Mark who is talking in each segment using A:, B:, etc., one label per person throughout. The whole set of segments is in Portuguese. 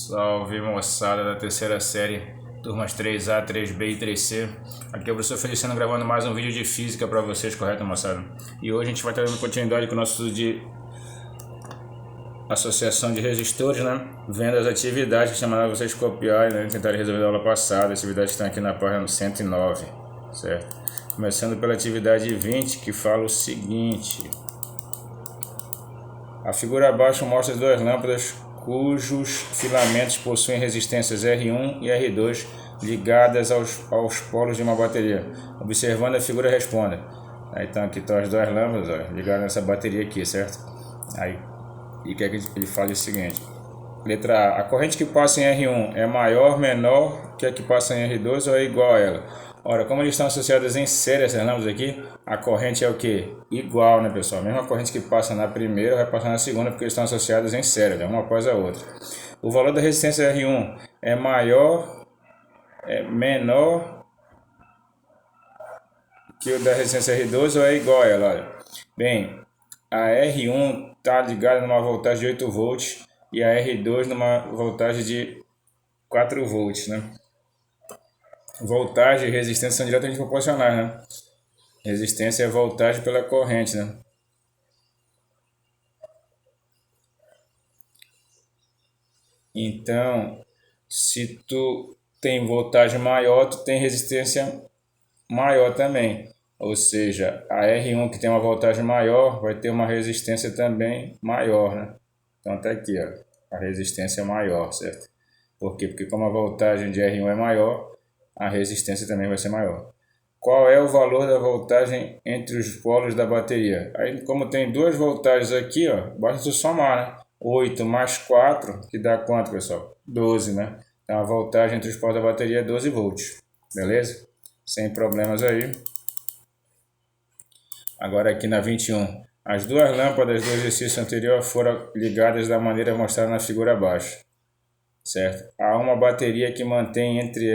A: Salve moçada da terceira série, turmas 3A, 3B e 3C. Aqui é o professor Feliciano gravando mais um vídeo de física para vocês, correto moçada? E hoje a gente vai estar dando continuidade com o nosso estudo de associação de resistores, né? Vendo as atividades que chamaram vocês copiarem, né? Tentarem resolver da aula passada, atividades que estão aqui na página 109, certo? Começando pela atividade 20, que fala o seguinte: a figura abaixo mostra as duas lâmpadas cujos filamentos possuem resistências R1 e R2 ligadas aos polos de uma bateria. Observando a figura, responda. Aí então aqui estão as duas lâmpadas, ó, ligadas nessa bateria aqui, certo? Aí, e quer que ele fale o seguinte: letra A, a corrente que passa em R1 é maior, menor que a que passa em R2 ou é igual a ela? Ora, como eles estão associadas em série essas lâmpadas aqui, a corrente é o que? Igual, né, pessoal? A mesma corrente que passa na primeira vai passar na segunda, porque eles estão associadas em série, né? Uma após a outra. O valor da resistência R1 é menor que o da resistência R2 ou é igual a ela? Olha. Bem, a R1 está ligada numa voltagem de 8 volts e a R2 numa voltagem de 4 volts, né? Voltagem e resistência são diretamente proporcionais, né? Resistência é voltagem pela corrente, né? Então, se tu tem voltagem maior, tu tem resistência maior também. Ou seja, a R1 que tem uma voltagem maior vai ter uma resistência também maior, né? Então tá aqui, ó, a resistência é maior, certo? Por quê? Porque como a voltagem de R1 é maior, a resistência também vai ser maior. Qual é o valor da voltagem entre os polos da bateria? Aí, como tem duas voltagens aqui, ó, basta tu somar, né? 8 mais 4, que dá quanto, pessoal? 12, né? Então, a voltagem entre os polos da bateria é 12 volts. Beleza? Sem problemas aí. Agora aqui na 21. As duas lâmpadas do exercício anterior foram ligadas da maneira mostrada na figura abaixo. Certo? Há uma bateria que mantém entre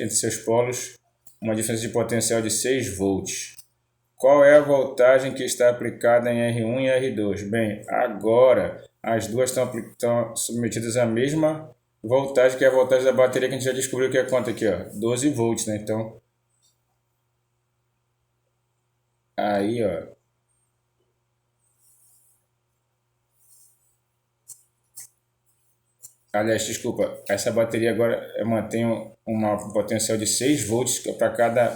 A: seus polos, uma diferença de potencial de 6 volts. Qual é a voltagem que está aplicada em R1 e R2? Bem, agora as duas estão submetidas à mesma voltagem, que é a voltagem da bateria, que a gente já descobriu que é quanto aqui, ó? 12 volts, né? Então, aí, ó, aliás, desculpa, essa bateria agora mantém uma potencial de 6 volts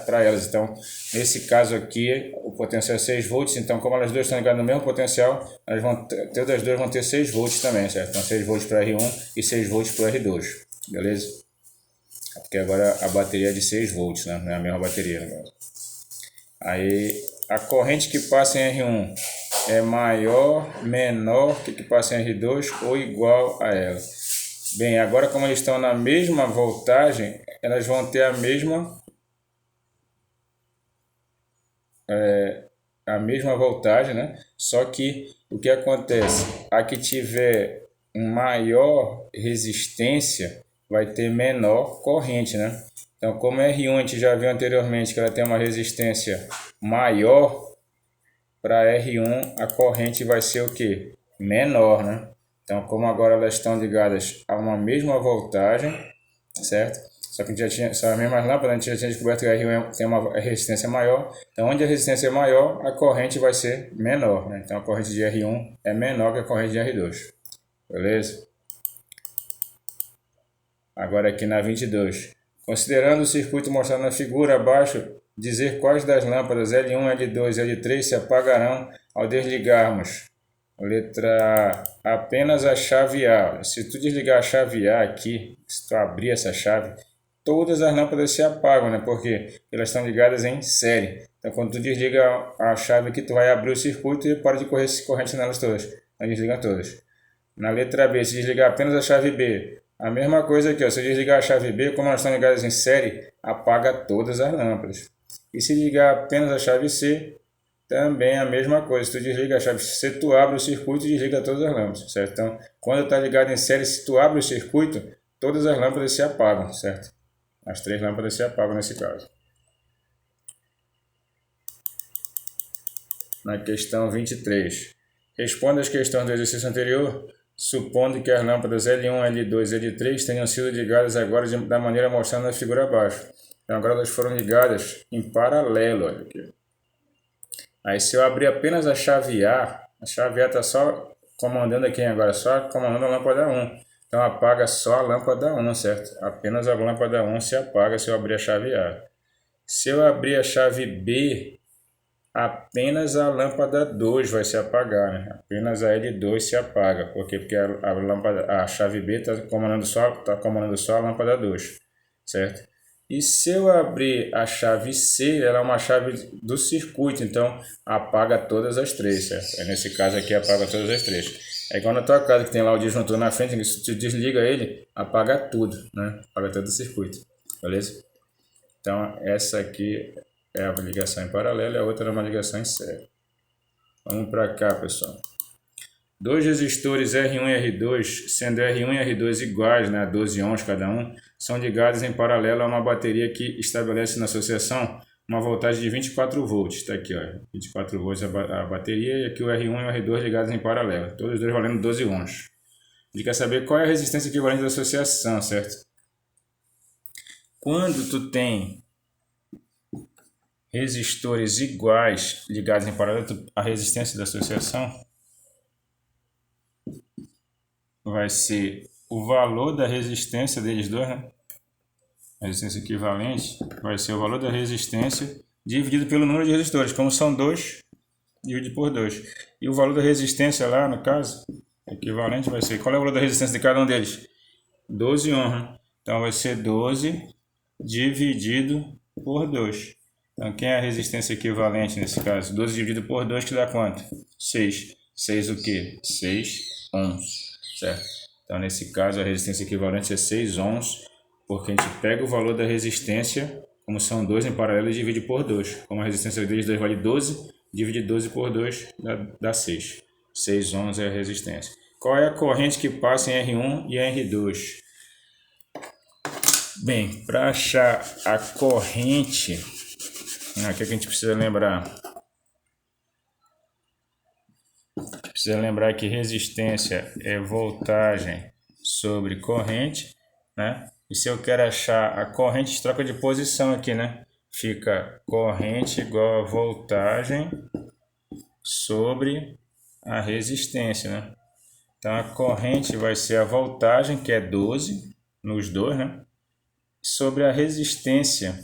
A: para elas. Então, nesse caso aqui, o potencial é 6 volts. Então, como elas duas estão ligadas no mesmo potencial, todas as duas vão ter 6 volts também, certo? Então, 6 volts para R1 e 6 volts para R2, beleza? Porque agora a bateria é de 6 volts, né? Não é a mesma bateria agora. Aí, a corrente que passa em R1 é maior, menor que passa em R2 ou igual a ela? Bem, agora como eles estão na mesma voltagem, elas vão ter a mesma voltagem, né? Só que o que acontece? A que tiver maior resistência vai ter menor corrente, né? Então, como R1 a gente já viu anteriormente que ela tem uma resistência maior, para R1 a corrente vai ser o que? Menor, né? Então, como agora elas estão ligadas a uma mesma voltagem, certo? Só que a gente já tinha, são as mesmas lâmpadas, a gente já tinha descoberto que a R1 tem uma resistência maior. Então, onde a resistência é maior, a corrente vai ser menor, né? Então, a corrente de R1 é menor que a corrente de R2. Beleza? Agora aqui na 22. Considerando o circuito mostrado na figura abaixo, dizer quais das lâmpadas L1, L2 e L3 se apagarão ao desligarmos. Letra A, apenas a chave A. Se tu desligar a chave A aqui, se tu abrir essa chave, todas as lâmpadas se apagam, né? Porque elas estão ligadas em série. Então, quando tu desliga a chave aqui, tu vai abrir o circuito e para de correr corrente nelas todas. Então, desliga todas. Na letra B, se desligar apenas a chave B, a mesma coisa aqui, ó. Se desligar a chave B, como elas estão ligadas em série, apaga todas as lâmpadas. E se ligar apenas a chave C, também a mesma coisa. Se tu desliga a chave C, tu abre o circuito e desliga todas as lâmpadas, certo? Então, quando está ligado em série, se tu abre o circuito, todas as lâmpadas se apagam, certo? As 3 lâmpadas se apagam nesse caso. Na questão 23. Responda as questões do exercício anterior supondo que as lâmpadas L1, L2 e L3 tenham sido ligadas agora da maneira mostrada na figura abaixo. Então agora elas foram ligadas em paralelo. Olha aqui. Aí se eu abrir apenas a chave A está só comandando aqui agora, só comandando a lâmpada 1. Então apaga só a lâmpada 1, certo? Apenas a lâmpada 1 se apaga se eu abrir a chave A. Se eu abrir a chave B, apenas a lâmpada 2 vai se apagar, né? Apenas a L2 se apaga. Por quê? Porque a chave B está comandando só a lâmpada 2, certo? E se eu abrir a chave C, ela é uma chave do circuito, então apaga todas as três, certo? Nesse caso aqui apaga todas as três. É igual na tua casa que tem lá o disjuntor na frente, se tu desliga ele, apaga tudo, né? Apaga todo o circuito, beleza? Então essa aqui é a ligação em paralelo e a outra é uma ligação em série. Vamos para cá, pessoal. Dois resistores R1 e R2, sendo R1 e R2 iguais, né, a 12 ohms cada um, são ligados em paralelo a uma bateria que estabelece na associação uma voltagem de 24 volts. Está aqui, ó, 24 volts a bateria e aqui o R1 e o R2 ligados em paralelo, todos os dois valendo 12 ohms. Ele quer saber qual é a resistência equivalente da associação, certo? Quando tu tem resistores iguais ligados em paralelo, a resistência da associação vai ser o valor da resistência deles dois, né? A resistência equivalente vai ser o valor da resistência dividido pelo número de resistores. Como são 2, divide por 2. E o valor da resistência lá, no caso, equivalente vai ser... Qual é o valor da resistência de cada um deles? 12 ohms, né? Então vai ser 12 dividido por 2. Então quem é a resistência equivalente nesse caso? 12 dividido por 2 que dá quanto? 6. 6 o quê? 6 ohms. Certo? Então, nesse caso, a resistência equivalente é 6 ohms, porque a gente pega o valor da resistência, como são 2 em paralelo, e divide por 2. Como a resistência deles dois vale 12, divide 12 por 2, dá 6. 6 ohms é a resistência. Qual é a corrente que passa em R1 e R2? Bem, para achar a corrente, o que a gente precisa lembrar? Precisa lembrar que resistência é voltagem sobre corrente, né? E se eu quero achar a corrente, troca de posição aqui, né? Fica corrente igual a voltagem sobre a resistência, né? Então a corrente vai ser a voltagem, que é 12 nos dois, né? Sobre a resistência,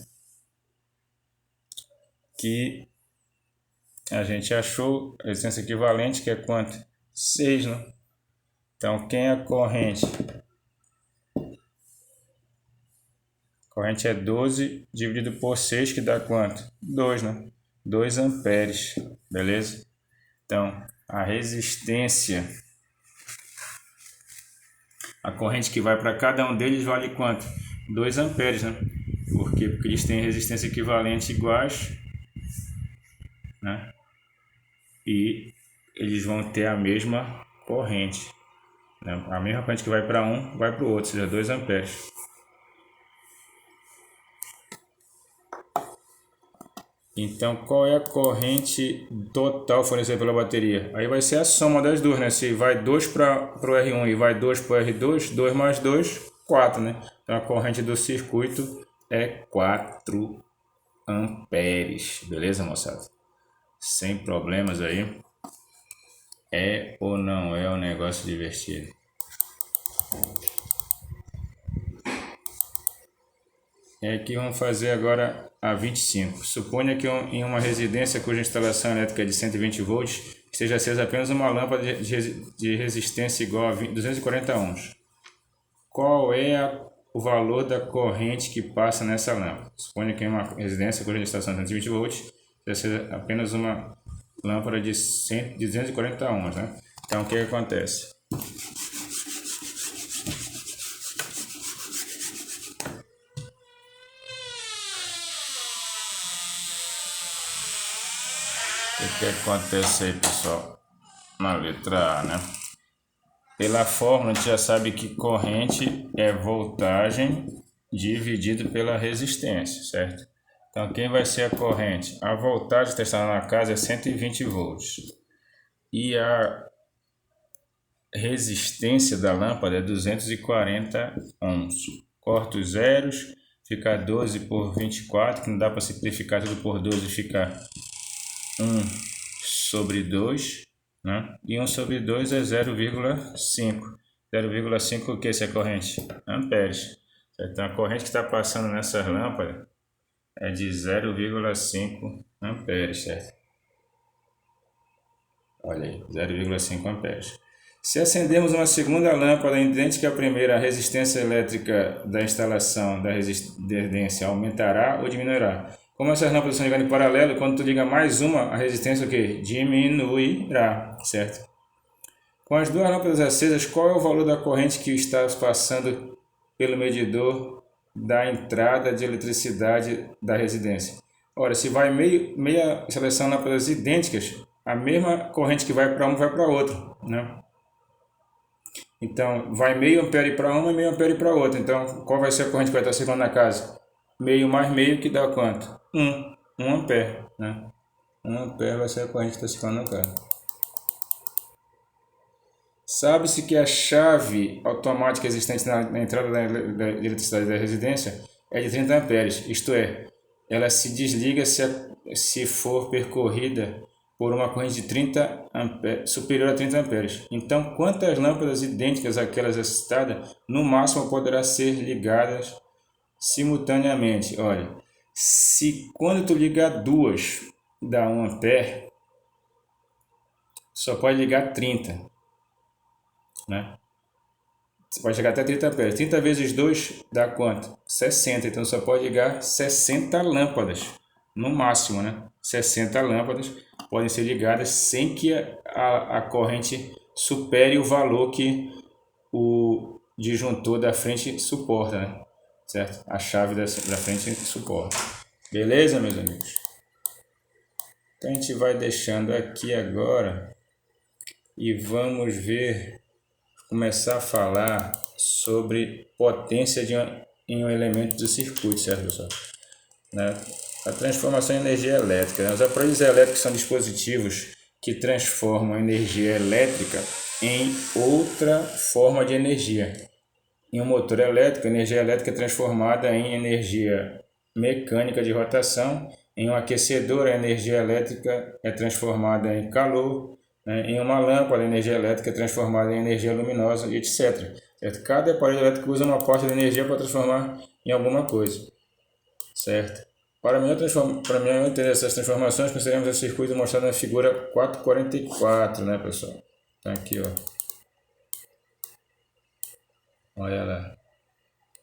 A: que a gente achou a resistência equivalente, que é quanto? 6, né? Então, quem é a corrente? A corrente é 12 dividido por 6, que dá quanto? 2, né? 2 amperes, beleza? Então, a resistência, a corrente que vai para cada um deles vale quanto? 2 amperes, né? Por quê? Porque eles têm resistência equivalente iguais, né? E eles vão ter a mesma corrente, né? A mesma corrente que vai para um vai para o outro, ou seja, 2 amperes. Então, qual é a corrente total fornecida pela bateria? Aí vai ser a soma das duas, né? Se vai 2 para o R1 e vai 2 para o R2, 2 mais 2, 4, né? Então, a corrente do circuito é 4 amperes, beleza, moçada? Sem problemas aí. É ou não é um negócio divertido? E aqui vamos fazer agora a 25. Suponha que em uma residência cuja instalação elétrica é de 120 volts esteja acesa apenas uma lâmpada de resistência igual a 240 ohms. Qual é o valor da corrente que passa nessa lâmpada? Suponha que em uma residência cuja instalação é de 120 volts esteja acesa apenas uma lâmpada de 240 ohms, né? Então, o que acontece? O que acontece aí, pessoal? Na letra A, né? Pela fórmula, a gente já sabe que corrente é voltagem dividido pela resistência, certo? Então, quem vai ser a corrente? A voltagem testada na casa é 120 volts. E a resistência da lâmpada é 240 ohms. Corto os zeros, fica 12 por 24, que não dá para simplificar tudo por 12, fica 1 sobre 2, né? E 1 sobre 2 é 0,5. 0,5 o que essa corrente? Amperes. Então a corrente que está passando nessas lâmpadas é de 0,5 amperes, certo? Olha aí, 0,5 amperes. Se acendermos uma segunda lâmpada idêntica à primeira, a resistência elétrica da instalação da resistência aumentará ou diminuirá? Como essas lâmpadas estão ligadas em paralelo, quando tu liga mais uma, a resistência o quê? Diminuirá, certo? Com as duas lâmpadas acesas, qual é o valor da corrente que está passando pelo medidor da entrada de eletricidade da residência? Ora, se vai meia seleção de lâmpadas idênticas, a mesma corrente que vai para um vai para outro, né? Então, vai meio ampere para uma e meio ampere para outra. Então, qual vai ser a corrente que vai estar circulando na casa? Meio mais meio, que dá quanto? 1 ampere, né? 1 ampere vai ser a corrente que está circulando na casa. Sabe-se que a chave automática existente na entrada da eletricidade da residência é de 30 amperes, isto é, ela se desliga se for percorrida por uma corrente de 30 amperes, superior a 30 amperes. Então, quantas lâmpadas idênticas àquelas citadas, no máximo poderá ser ligadas simultaneamente? Olha, se quando tu ligar duas dá 1 ampere, só pode ligar 30. Né? Você pode chegar até 30 amperes. 30 vezes 2 dá quanto? 60. Então só pode ligar 60 lâmpadas, no máximo, né? 60 lâmpadas podem ser ligadas sem que a corrente supere o valor que o disjuntor da frente suporta, né? Certo? A chave da frente suporta. Beleza, meus amigos? Então a gente vai deixando aqui agora e vamos ver, começar a falar sobre potência em um elemento do circuito, certo, pessoal? Né? A transformação em energia elétrica. Né? Os aparelhos elétricos são dispositivos que transformam a energia elétrica em outra forma de energia. Em um motor elétrico, a energia elétrica é transformada em energia mecânica de rotação. Em um aquecedor, a energia elétrica é transformada em calor. Em uma lâmpada, a energia elétrica é transformada em energia luminosa, e etc. Certo? Cada aparelho elétrico usa uma parte da energia para transformar em alguma coisa. Certo? Para melhor entender essas transformações, consideramos o circuito mostrado na figura 444, né, pessoal? Tá aqui, ó. Olha lá.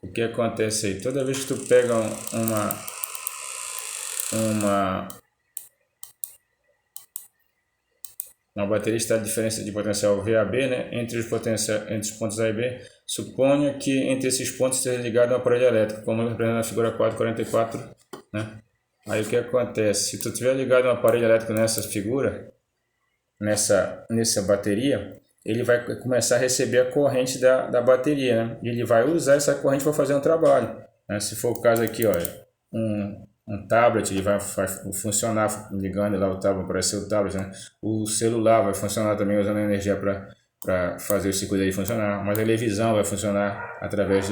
A: O que acontece aí? Toda vez que tu pega uma bateria está de diferença de potencial VAB, né, entre os pontos A e B, suponha que entre esses pontos esteja ligado um aparelho elétrico, como representado na figura 444, né? Aí o que acontece? Se tu tiver ligado um aparelho elétrico nessa figura, nessa bateria, ele vai começar a receber a corrente da bateria, né? E ele vai usar essa corrente para fazer um trabalho, né? Se for o caso aqui, olha, um tablet, ele vai funcionar ligando lá o tablet para ser o tablet, né? O celular vai funcionar também usando energia para fazer o circuito aí funcionar. Uma televisão vai funcionar através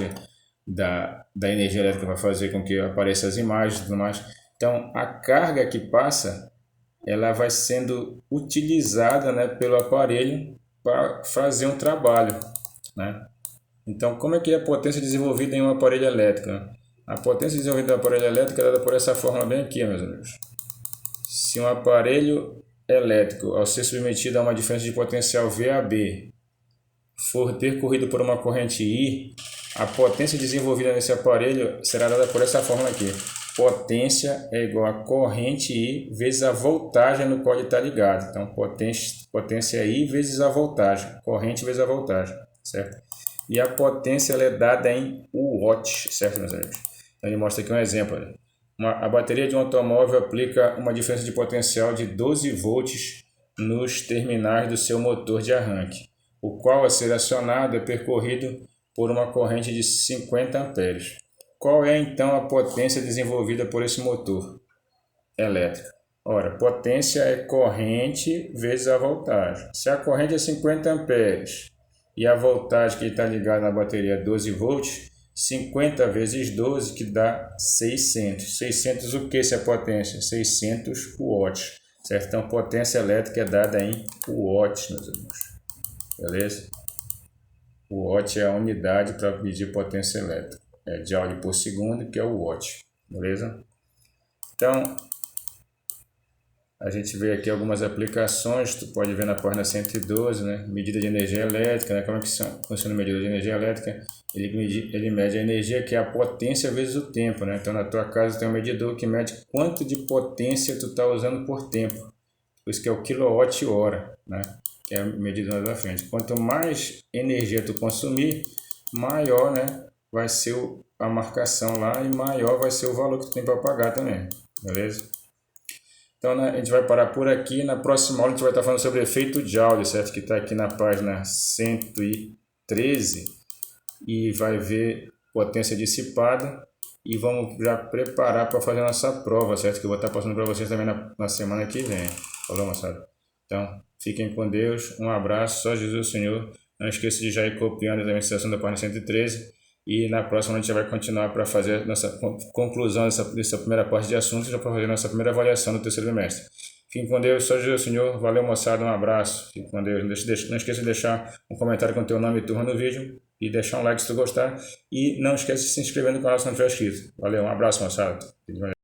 A: da energia elétrica, vai fazer com que apareçam as imagens e tudo mais. Então, a carga que passa, ela vai sendo utilizada, né, pelo aparelho para fazer um trabalho, né? Então, como é que é a potência desenvolvida em um aparelho elétrico? Né? A potência desenvolvida no aparelho elétrico é dada por essa fórmula bem aqui, meus amigos. Se um aparelho elétrico, ao ser submetido a uma diferença de potencial VAB, for percorrido por uma corrente I, a potência desenvolvida nesse aparelho será dada por essa fórmula aqui. Potência é igual a corrente I vezes a voltagem no qual ele está ligado. Então, potência é I vezes a voltagem. Corrente vezes a voltagem, certo? E a potência ela é dada em watts, certo, meus amigos? Então, ele mostra aqui um exemplo. A bateria de um automóvel aplica uma diferença de potencial de 12 volts nos terminais do seu motor de arranque, o qual, a ser acionado, é percorrido por uma corrente de 50 amperes. Qual é, então, a potência desenvolvida por esse motor elétrico? Ora, potência é corrente vezes a voltagem. Se a corrente é 50 amperes e a voltagem que está ligada na bateria é 12 volts, 50 vezes 12 que dá 600. 600 o que essa potência? 600 watts, certo? Então potência elétrica é dada em watts, meus irmãos, beleza? O watt é a unidade para medir potência elétrica, é joule por segundo, que é o watt, beleza? Então a gente vê aqui algumas aplicações, tu pode ver na página 112, né? Medida de energia elétrica, né? Como é que funciona a medida de energia elétrica? Ele mede a energia, que é a potência vezes o tempo, né? Então na tua casa tem um medidor que mede quanto de potência tu está usando por tempo. Por isso que é o quilowatt-hora, né? Que é a medida mais à frente. Quanto mais energia tu consumir, maior, né, vai ser a marcação lá e maior vai ser o valor que tu tem para pagar também, beleza? Então, né, a gente vai parar por aqui. Na próxima aula a gente vai estar falando sobre efeito Joule, certo? Que está aqui na página 113 e vai ver potência dissipada. E vamos já preparar para fazer a nossa prova, certo? Que eu vou estar passando para vocês também na semana que vem. Falou, moçada? Então, fiquem com Deus. Um abraço. Só Jesus o Senhor. Não esqueça de já ir copiando a administração da página 113. E na próxima a gente vai continuar para fazer a nossa conclusão dessa primeira parte de assuntos, já para fazer a nossa primeira avaliação do terceiro bimestre. Fiquem com Deus, só Jesus Senhor. Valeu, moçada, um abraço. Fiquem com Deus. Não esqueça de deixar um comentário com o teu nome e turma no vídeo. E deixar um like se tu gostar. E não esqueça de se inscrever no canal se não tiver inscrito. Valeu, um abraço, moçada.